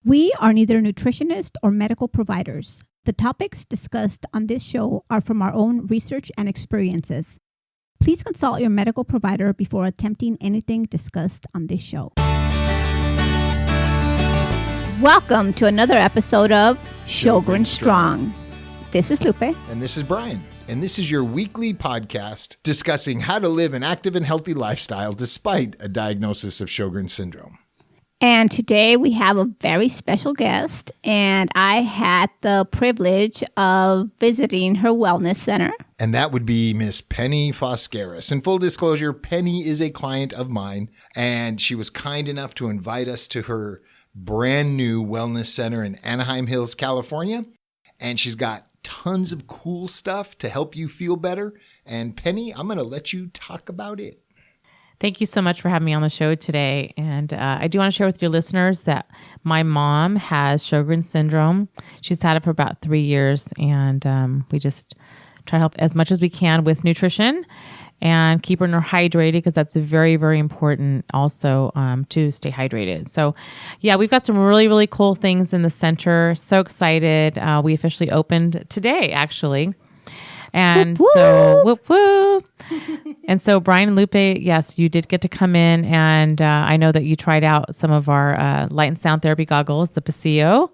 We are neither nutritionists or medical providers. The topics discussed on this show are from our own research and experiences. Please consult your medical provider before attempting anything discussed on this show. Welcome to another episode of Sjogren Strong. This is Lupe. And this is Brian. And this is your weekly podcast discussing how to live an active and healthy lifestyle despite a diagnosis of Sjogren syndrome. And today we have a very special guest, and I had the privilege of visiting her wellness center. And that would be Miss Penny Foskaris. In full disclosure, Penny is a client of mine, and she was kind enough to invite us to her brand new wellness center in Anaheim Hills, California. And she's got tons of cool stuff to help you feel better. And Penny, I'm going to let you talk about it. Thank you so much for having me on the show today. And I do want to share with your listeners that my mom has Sjogren syndrome. She's had it for about 3 years. And we just try to help as much as we can with nutrition and keep her hydrated, because that's very, very important also to stay hydrated. So yeah, we've got some really, really cool things in the center. So excited. We officially opened today, actually. And whoop, so, whoop, whoop. And so Brian and Lupe, yes, you did get to come in, and I know that you tried out some of our light and sound therapy goggles, the PSiO,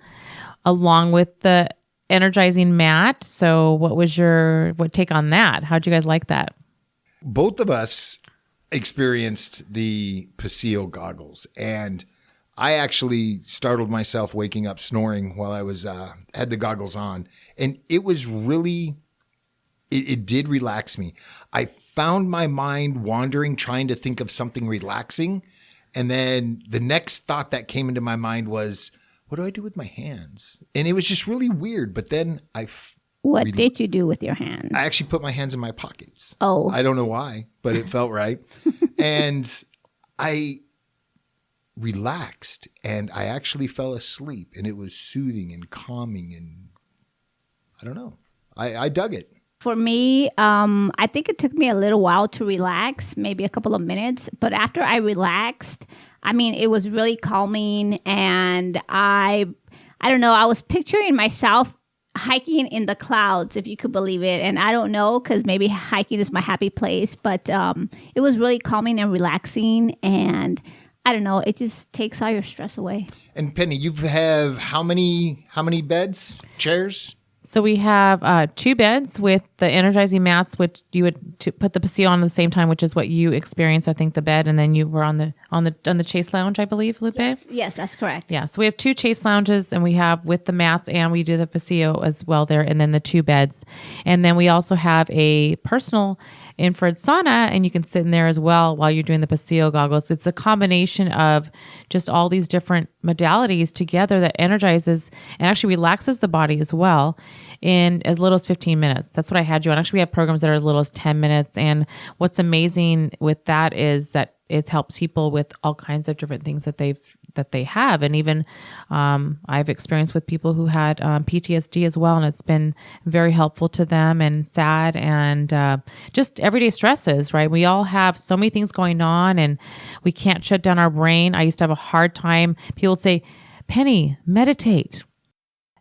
along with the energizing mat. So what take on that? How'd you guys like that? Both of us experienced the PSiO goggles, and I actually startled myself waking up snoring while I was had the goggles on, and it was really... It did relax me. I found my mind wandering, trying to think of something relaxing. And then the next thought that came into my mind was, what do I do with my hands? And it was just really weird. But then What did you do with your hands? I actually put my hands in my pockets. Oh. I don't know why, but it felt right. And I relaxed, and I actually fell asleep. And it was soothing and calming. And I don't know. I dug it. For me, I think it took me a little while to relax, maybe a couple of minutes. But after I relaxed, it was really calming. And I don't know, I was picturing myself hiking in the clouds, if you could believe it. And I don't know, because maybe hiking is my happy place. But it was really calming and relaxing. And I don't know, it just takes all your stress away. And Penny, you have how many beds, chairs? So we have 2 beds with the energizing mats, which you would put the PSiO on at the same time, which is what you experienced, I think, the bed, and then you were on the Chase Lounge, I believe, Lupe? Yes, that's correct. Yeah, so we have 2 Chase Lounges, and we have with the mats, and we do the PSiO as well there, and then the 2 beds. And then we also have a personal infrared sauna, and you can sit in there as well while you're doing the PSiO goggles. It's a combination of just all these different modalities together that energizes and actually relaxes the body as well in as little as 15 minutes. That's what I had you on. Actually, we have programs that are as little as 10 minutes. And what's amazing with that is that it helps people with all kinds of different things that they have. And even I've experienced with people who had PTSD as well, and it's been very helpful to them, and sad, and just everyday stresses, right? We all have so many things going on, and we can't shut down our brain. I used to have a hard time. People would say, Penny, meditate,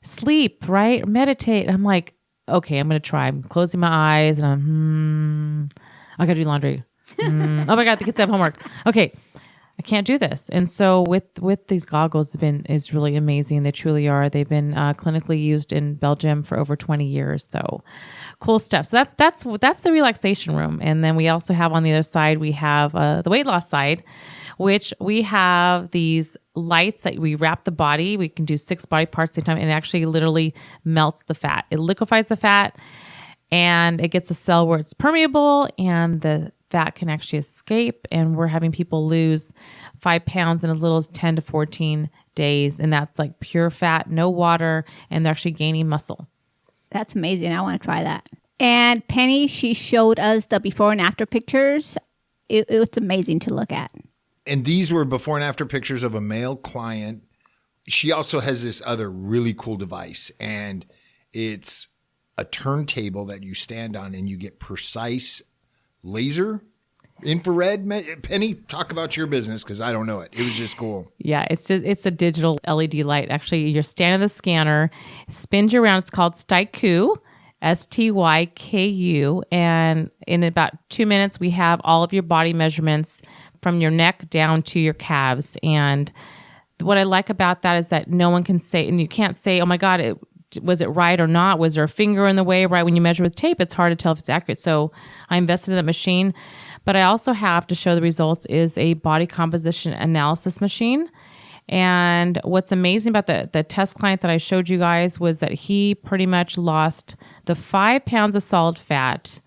sleep, right? Meditate. I'm like, okay, I'm going to try. I'm closing my eyes, and I got to do laundry. Oh my God, the kids have homework. Okay, I can't do this. And so with these goggles, is really amazing. They truly are. They've been clinically used in Belgium for over 20 years. So cool stuff. So that's the relaxation room. And then we also have on the other side, we have the weight loss side, which we have these lights that we wrap the body. We can do 6 body parts at a time, and it actually literally melts the fat. It liquefies the fat, and it gets a cell where it's permeable, and the fat can actually escape. And we're having people lose 5 pounds in as little as 10 to 14 days. And that's like pure fat, no water, and they're actually gaining muscle. That's amazing. I want to try that. And Penny, she showed us the before and after pictures. It's amazing to look at. And these were before and after pictures of a male client. She also has this other really cool device, and it's a turntable that you stand on, and you get precise laser Infrared, Penny, talk about your business because I don't know it. It was just cool. Yeah, it's a digital LED light. Actually, you're standing the scanner, spins you around. It's called Styku, Styku, and in about 2 minutes, we have all of your body measurements from your neck down to your calves. And what I like about that is that no one can say, and you can't say, oh my God, was it right or not? Was there a finger in the way? Right when you measure with tape, it's hard to tell if it's accurate. So I invested in that machine. But I also have to show the results is a body composition analysis machine. And what's amazing about the test client that I showed you guys was that he pretty much lost the 5 pounds of solid fat.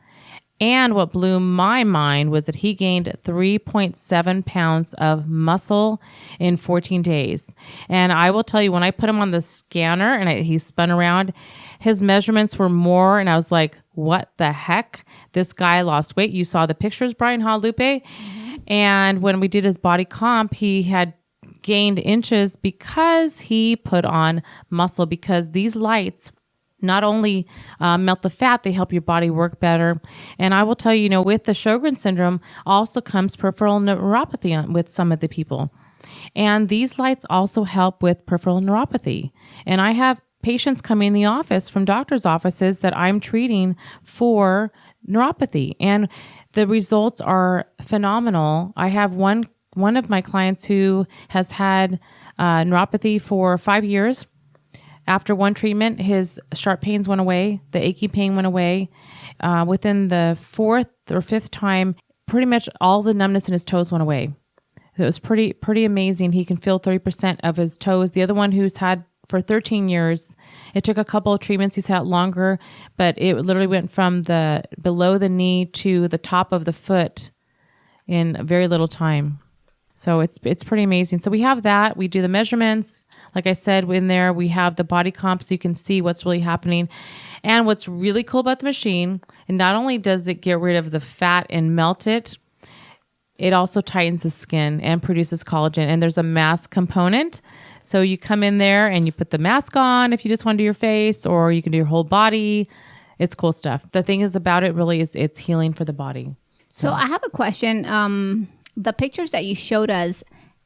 And what blew my mind was that he gained 3.7 pounds of muscle in 14 days. And I will tell you, when I put him on the scanner and he spun around, his measurements were more. And I was like, what the heck? This guy lost weight. You saw the pictures, Brian Halupe. Mm-hmm. And when we did his body comp, he had gained inches because he put on muscle, because these lights not only melt the fat, they help your body work better. And I will tell you, with the Sjogren syndrome also comes peripheral neuropathy with some of the people. And these lights also help with peripheral neuropathy. And I have patients coming in the office from doctors' offices that I'm treating for neuropathy. And the results are phenomenal. I have one of my clients who has had neuropathy for 5 years. After one treatment, his sharp pains went away. The achy pain went away. Within the 4th or 5th time, pretty much all the numbness in his toes went away. It was pretty amazing. He can feel 30% of his toes. The other one who's had for 13 years, it took a couple of treatments. He's had it longer, but it literally went from the below the knee to the top of the foot in very little time. So it's pretty amazing. So we have that. We do the measurements. Like I said, in there, we have the body comp so you can see what's really happening. And what's really cool about the machine, and not only does it get rid of the fat and melt it, it also tightens the skin and produces collagen. And there's a mask component. So you come in there and you put the mask on if you just want to do your face, or you can do your whole body. It's cool stuff. The thing is about it really is it's healing for the body. So I have a question. The pictures that you showed us,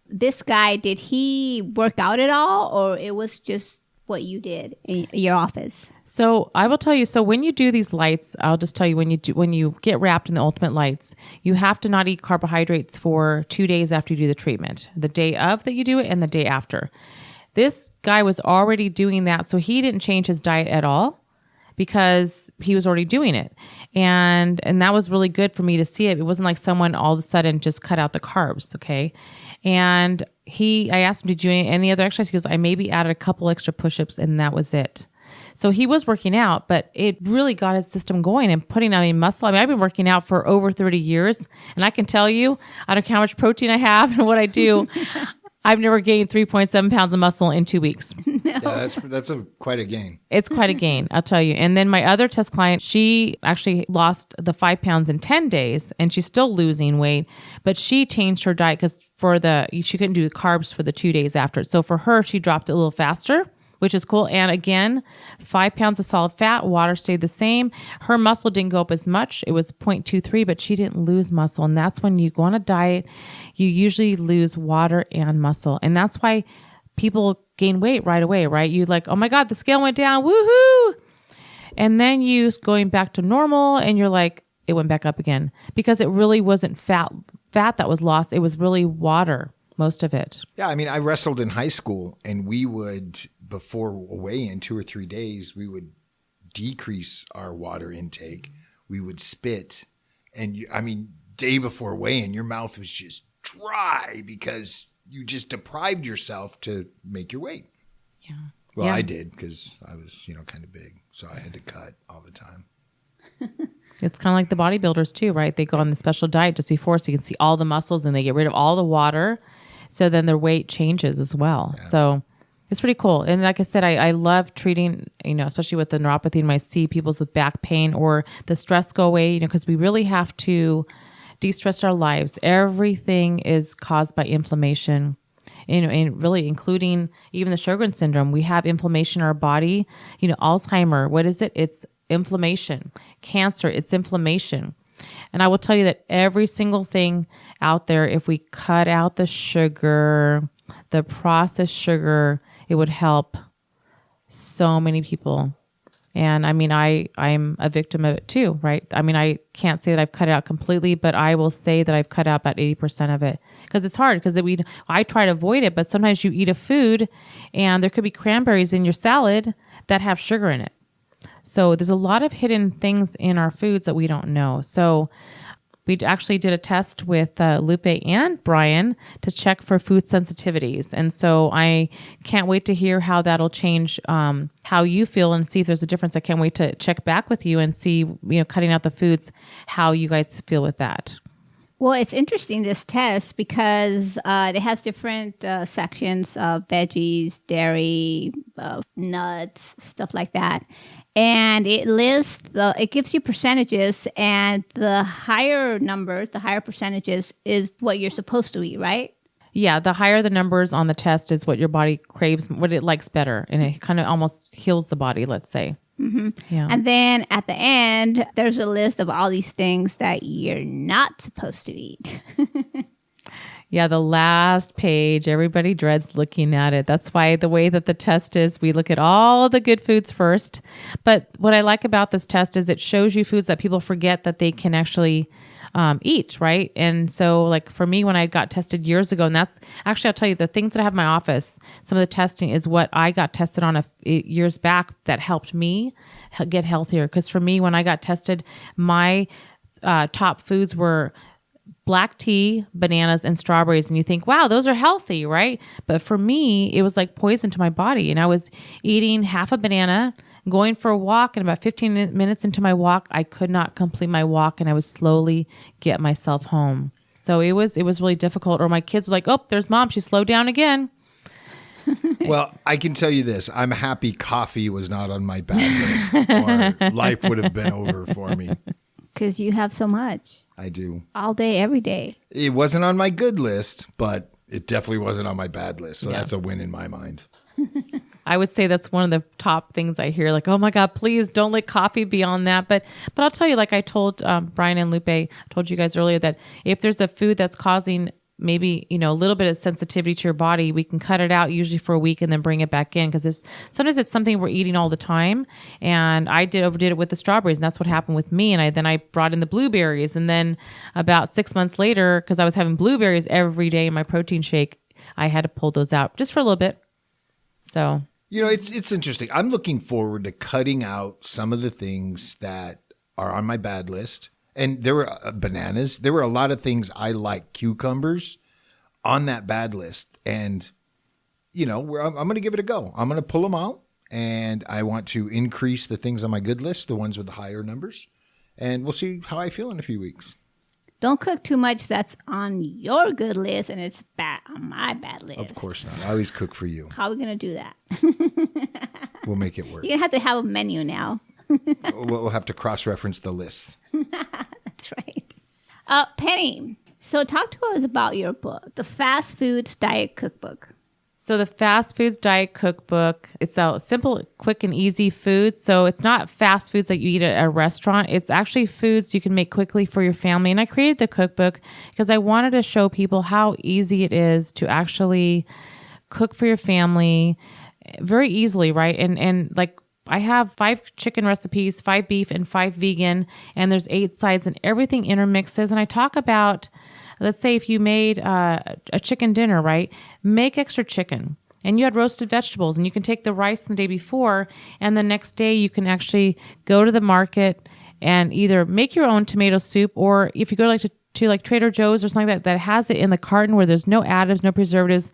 this guy, did he work out at all, or it was just what you did in your office? So I will tell you, so when you do these lights, I'll just tell you, when you get wrapped in the ultimate lights, you have to not eat carbohydrates for 2 days after you do the treatment, the day of that you do it and the day after. This guy was already doing that, so he didn't change his diet at all, because he was already doing it. And that was really good for me to see it. It wasn't like someone all of a sudden just cut out the carbs, okay? And I asked him, did you do any other exercise? He goes, I maybe added a couple extra push-ups and that was it. So he was working out, but it really got his system going and putting on muscle. I mean, I've been working out for over 30 years, and I can tell you, I don't care how much protein I have and what I do, I've never gained 3.7 pounds of muscle in 2 weeks. No. Yeah, that's quite a gain. It's quite a gain, I'll tell you. And then my other test client, she actually lost the 5 pounds in 10 days, and she's still losing weight, but she changed her diet because she couldn't do carbs for the 2 days after. So for her, she dropped it a little faster, which is cool. And again, 5 pounds of solid fat, water stayed the same. Her muscle didn't go up as much. It was 0.23, but she didn't lose muscle. And that's when you go on a diet, you usually lose water and muscle. And that's why people gain weight right away, right? You're like, oh my God, the scale went down, woohoo! And then you going back to normal and you're like, it went back up again, because it really wasn't fat that was lost. It was really water, most of it. Yeah, I mean, I wrestled in high school, and we would, before a weigh-in, 2 or 3 days, we would decrease our water intake. We would spit. And, day before weigh-in, your mouth was just dry because you just deprived yourself to make your weight. Yeah. Well, yeah. I did, because I was, kind of big. So I had to cut all the time. It's kind of like the bodybuilders too, right? They go on the special diet just before so you can see all the muscles, and they get rid of all the water. So then their weight changes as well. Yeah. So it's pretty cool. And like I said, I love treating, especially with the neuropathy, when I see people with back pain or the stress go away, because we really have to de-stress our lives. Everything is caused by inflammation, and really including even the Sjogren syndrome. We have inflammation in our body. Alzheimer, what is it? It's inflammation. Cancer, it's inflammation. And I will tell you that every single thing out there, if we cut out the sugar, the processed sugar, it would help so many people. And I mean, I'm a victim of it too, right? I mean, I can't say that I've cut it out completely, but I will say that I've cut out about 80% of it, because it's hard, because I try to avoid it, but sometimes you eat a food and there could be cranberries in your salad that have sugar in it. So there's a lot of hidden things in our foods that we don't know. So we actually did a test with Lupe and Brian to check for food sensitivities. And so I can't wait to hear how that'll change how you feel and see if there's a difference. I can't wait to check back with you and see, cutting out the foods, how you guys feel with that. Well, it's interesting, this test, because it has different sections of veggies, dairy, nuts, stuff like that. And it gives you percentages, and the higher numbers, the higher percentages is what you're supposed to eat, right? Yeah, the higher the numbers on the test is what your body craves, what it likes better. And it kind of almost heals the body, let's say. Mm-hmm. Yeah. And then at the end, there's a list of all these things that you're not supposed to eat. Yeah, the last page, everybody dreads looking at it. That's why the way that the test is, we look at all the good foods first. But what I like about this test is it shows you foods that people forget that they can actually eat, right? And so like for me, when I got tested years ago, and that's actually, I'll tell you, the things that I have in my office, some of the testing is what I got tested on years back that helped me get healthier. Because for me, when I got tested, my top foods were black tea, bananas, and strawberries. And you think, wow, those are healthy, right? But for me, it was like poison to my body. And I was eating half a banana, going for a walk, and about 15 minutes into my walk, I could not complete my walk, and I would slowly get myself home. So it was really difficult. Or my kids were like, oh, there's mom. She slowed down again. Well, I can tell you this. I'm happy coffee was not on my bad list, or life would have been over for me. Because you have so much. I do. All day, every day. It wasn't on my good list, but it definitely wasn't on my bad list. So Yeah. that's a win in my mind. I would say that's one of the top things I hear. Like, oh my God, please don't let coffee be on that. But I'll tell you, like I told Brian and Lupe, told you guys earlier, that if there's a food that's causing maybe, a little bit of sensitivity to your body, we can cut it out usually for a week and then bring it back in, because sometimes it's something we're eating all the time. And I overdid it with the strawberries, and that's what happened with me. And I brought in the blueberries, and then about 6 months later, because I was having blueberries every day in my protein shake, I had to pull those out just for a little bit. So, it's interesting. I'm looking forward to cutting out some of the things that are on my bad list. And there were bananas. There were a lot of things I like, cucumbers, on that bad list. And, I'm going to give it a go. I'm going to pull them out. And I want to increase the things on my good list, the ones with the higher numbers. And we'll see how I feel in a few weeks. Don't cook too much that's on your good list and it's bad on my bad list. Of course not. I always cook for you. How are we going to do that? We'll make it work. You're going to have a menu now. We'll have to cross-reference the lists. That's right. Penny, so talk to us about your book, The Fast Foods Diet Cookbook. So the Fast Foods Diet Cookbook, it's a simple, quick, and easy food. So it's not fast foods that you eat at a restaurant. It's actually foods you can make quickly for your family. And I created the cookbook because I wanted to show people how easy it is to actually cook for your family very easily, right? And like, I have 5 chicken recipes, 5 beef, and 5 vegan, and there's 8 sides, and everything intermixes. And I talk about, let's say if you made a chicken dinner, right? Make extra chicken. And you had roasted vegetables, and you can take the rice the day before, and the next day you can actually go to the market and either make your own tomato soup, or if you go to Trader Joe's or something that has it in the carton where there's no additives, no preservatives,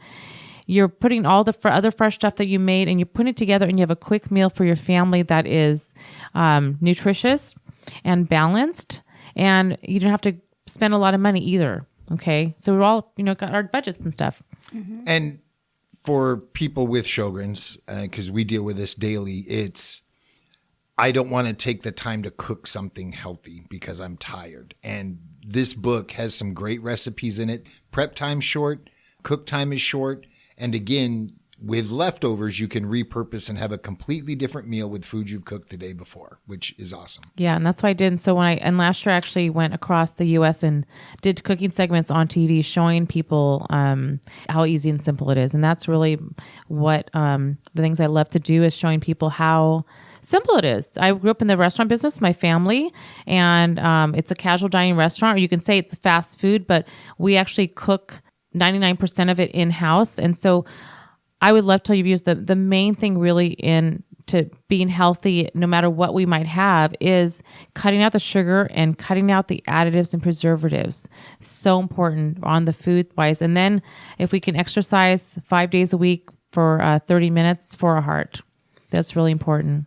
you're putting all the other fresh stuff that you made, and you put it together, and you have a quick meal for your family that is nutritious and balanced, and you don't have to spend a lot of money either. Okay, so we're all got our budgets and stuff. Mm-hmm. And for people with Sjogren's, because we deal with this daily, I don't want to take the time to cook something healthy because I'm tired. And this book has some great recipes in it. Prep time short, cook time is short. And again, with leftovers, you can repurpose and have a completely different meal with food you've cooked the day before, which is awesome. Yeah, and that's what I did. And so and last year I actually went across the U.S. and did cooking segments on TV showing people how easy and simple it is. And that's really what the things I love to do is showing people how simple it is. I grew up in the restaurant business, my family, and it's a casual dining restaurant, or you can say it's fast food, but we actually cook 99% of it in-house. And so I would love to tell you, viewers, the main thing really into being healthy, no matter what we might have, is cutting out the sugar and cutting out the additives and preservatives. So important on the food wise. And then if we can exercise 5 days a week for 30 minutes for our heart, that's really important.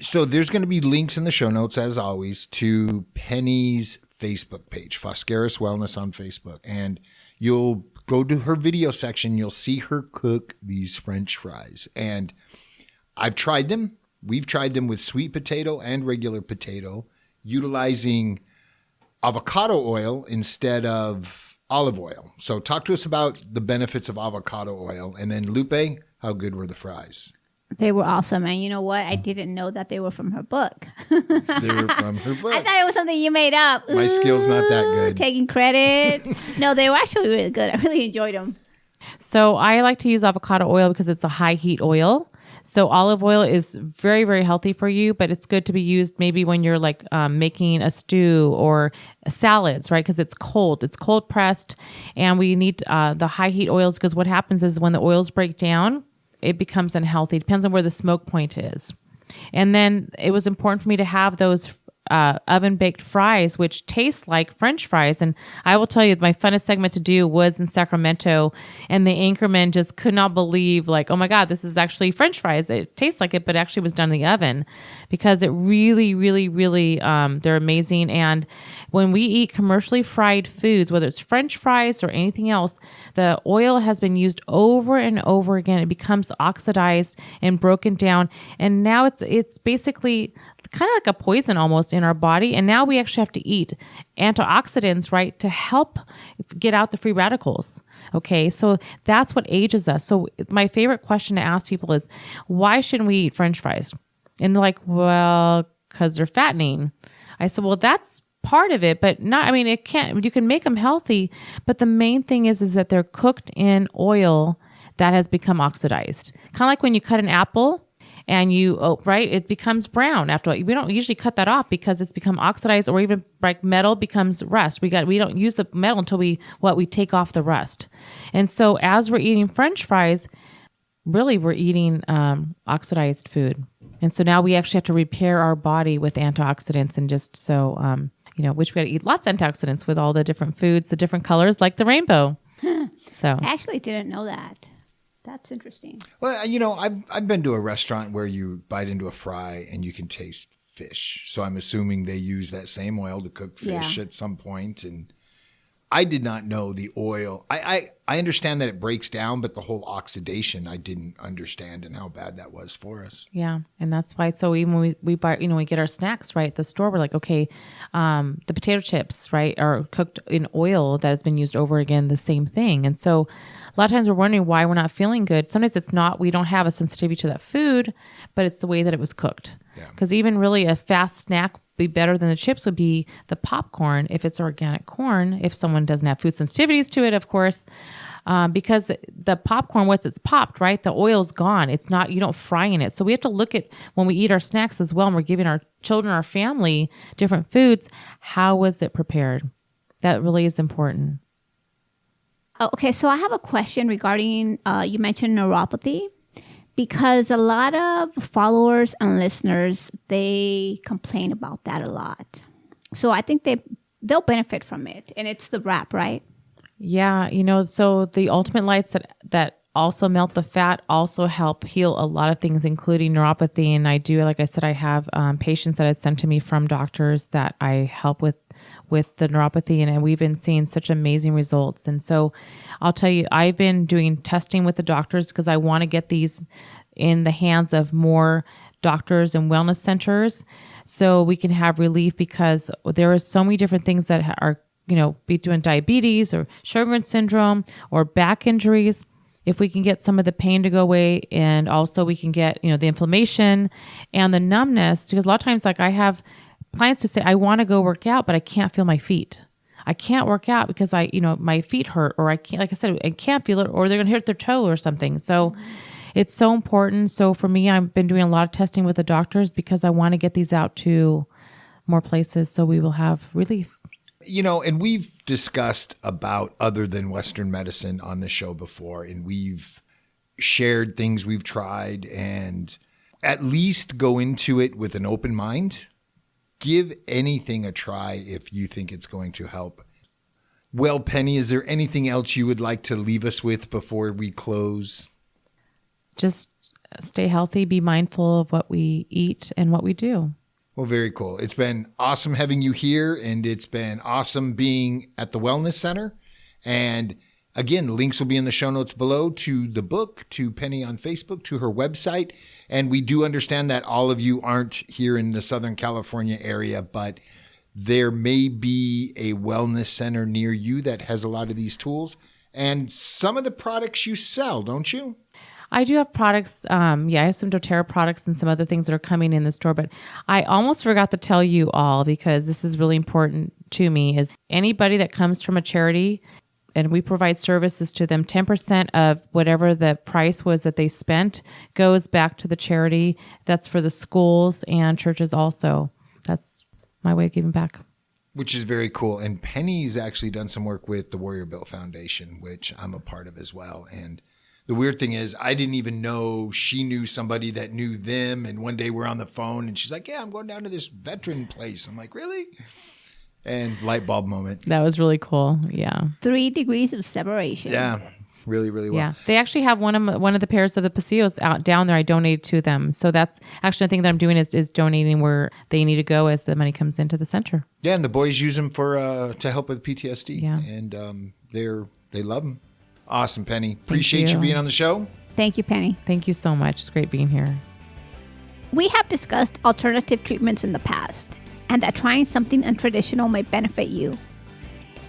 So there's going to be links in the show notes, as always, to Penny's Facebook page, Foskaris Wellness on Facebook. And you'll go to her video section. You'll see her cook these French fries. And I've tried them. We've tried them with sweet potato and regular potato, utilizing avocado oil instead of olive oil. So talk to us about the benefits of avocado oil. And then, Lupe, how good were the fries? They were awesome. And you know what? I didn't know that they were from her book. They were from her book. I thought it was something you made up. My skill's not that good. Taking credit. No, they were actually really good. I really enjoyed them. So I like to use avocado oil because it's a high heat oil. So olive oil is very, very healthy for you, but it's good to be used maybe when you're like making a stew or salads, right? Because it's cold pressed, and we need the high heat oils, because what happens is when the oils break down, it becomes unhealthy. It depends on where the smoke point is. And then it was important for me to have those oven-baked fries, which taste like French fries. And I will tell you, my funnest segment to do was in Sacramento, and the anchorman just could not believe, like, oh my God, this is actually French fries. It tastes like it, but actually was done in the oven, because it really, really, really, they're amazing. And when we eat commercially fried foods, whether it's French fries or anything else, the oil has been used over and over again. It becomes oxidized and broken down. And now it's basically kind of like a poison almost in our body. And now we actually have to eat antioxidants, right, to help get out the free radicals. Okay, so that's what ages us. So my favorite question to ask people is, why shouldn't we eat French fries? And they're like, well, because they're fattening. I said, well, that's part of it, but not, I mean, you can make them healthy, but the main thing is that they're cooked in oil that has become oxidized. Kind of like when you cut an apple, and right, it becomes brown after all. We don't usually cut that off because it's become oxidized, or even like metal becomes rust. We don't use the metal until we take off the rust. And so as we're eating French fries, really we're eating oxidized food. And so now we actually have to repair our body with antioxidants, and just so, which we got to eat lots of antioxidants with all the different foods, the different colors, like the rainbow. So I actually didn't know that. That's interesting. Well, I've been to a restaurant where you bite into a fry and you can taste fish. So I'm assuming they use that same oil to cook fish at some point. And I did not know the oil. I understand that it breaks down, but the whole oxidation I didn't understand, and how bad that was for us. Yeah, and that's why. So even when we buy, we get our snacks right at the store, we're like, okay, the potato chips, right, are cooked in oil that has been used over again, the same thing. And so a lot of times we're wondering why we're not feeling good. Sometimes it's not, we don't have a sensitivity to that food, but it's the way that it was cooked. Because even really a fast snack be better than the chips would be the popcorn if it's organic corn, if someone doesn't have food sensitivities to it, of course, because the popcorn, once it's popped, right, the oil's gone. It's not, you don't fry in it. So we have to look at when we eat our snacks as well, and we're giving our children, our family different foods, how was it prepared? That really is important. Okay, so I have a question regarding, you mentioned neuropathy. Because a lot of followers and listeners, they complain about that a lot. So I think they'll benefit from it. And it's the wrap, right? Yeah. So the ultimate lights that also melt the fat also help heal a lot of things, including neuropathy. And I do, like I said, I have patients that have sent to me from doctors that I help with the neuropathy, and we've been seeing such amazing results. And so I'll tell you, I've been doing testing with the doctors because I want to get these in the hands of more doctors and wellness centers so we can have relief, because there are so many different things that are, be doing diabetes or Sjogren syndrome or back injuries. if we can get some of the pain to go away, and also we can get, the inflammation and the numbness, because a lot of times, like I have clients who say, I want to go work out, but I can't feel my feet. I can't work out because my feet hurt, or I can't, like I said, I can't feel it, or they're going to hurt their toe or something. So it's so important. So for me, I've been doing a lot of testing with the doctors because I want to get these out to more places. So we will have relief. And we've discussed about other than Western medicine on the show before, and we've shared things we've tried, and at least go into it with an open mind. Give anything a try if you think it's going to help. Well, Penny, is there anything else you would like to leave us with before we close? Just stay healthy, be mindful of what we eat and what we do. Well, very cool. It's been awesome having you here, and it's been awesome being at the Wellness Center. And again, links will be in the show notes below to the book, to Penny on Facebook, to her website. And we do understand that all of you aren't here in the Southern California area, but there may be a wellness center near you that has a lot of these tools and some of the products you sell, don't you? I do have products. I have some doTERRA products and some other things that are coming in the store, but I almost forgot to tell you all, because this is really important to me, is anybody that comes from a charity and we provide services to them, 10% of whatever the price was that they spent goes back to the charity. That's for the schools and churches also. That's my way of giving back. Which is very cool. And Penny's actually done some work with the Warrior Built Foundation, which I'm a part of as well. And the weird thing is, I didn't even know she knew somebody that knew them. And one day we're on the phone and she's like, yeah, I'm going down to this veteran place. I'm like, really? And light bulb moment. That was really cool. Yeah. 3 degrees of separation. Yeah. Really, really well. Yeah. They actually have one of the pairs of the PSiOs out down there. I donated to them. So that's actually the thing that I'm doing is donating where they need to go as the money comes into the center. Yeah. And the boys use them for to help with PTSD. Yeah. And they love them. Awesome, Penny. Appreciate you being on the show. Thank you, Penny. Thank you so much. It's great being here. We have discussed alternative treatments in the past, and that trying something untraditional may benefit you.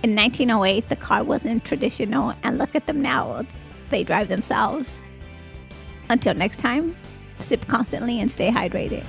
In 1908, the car wasn't traditional, and look at them now. They drive themselves. Until next time, sip constantly and stay hydrated.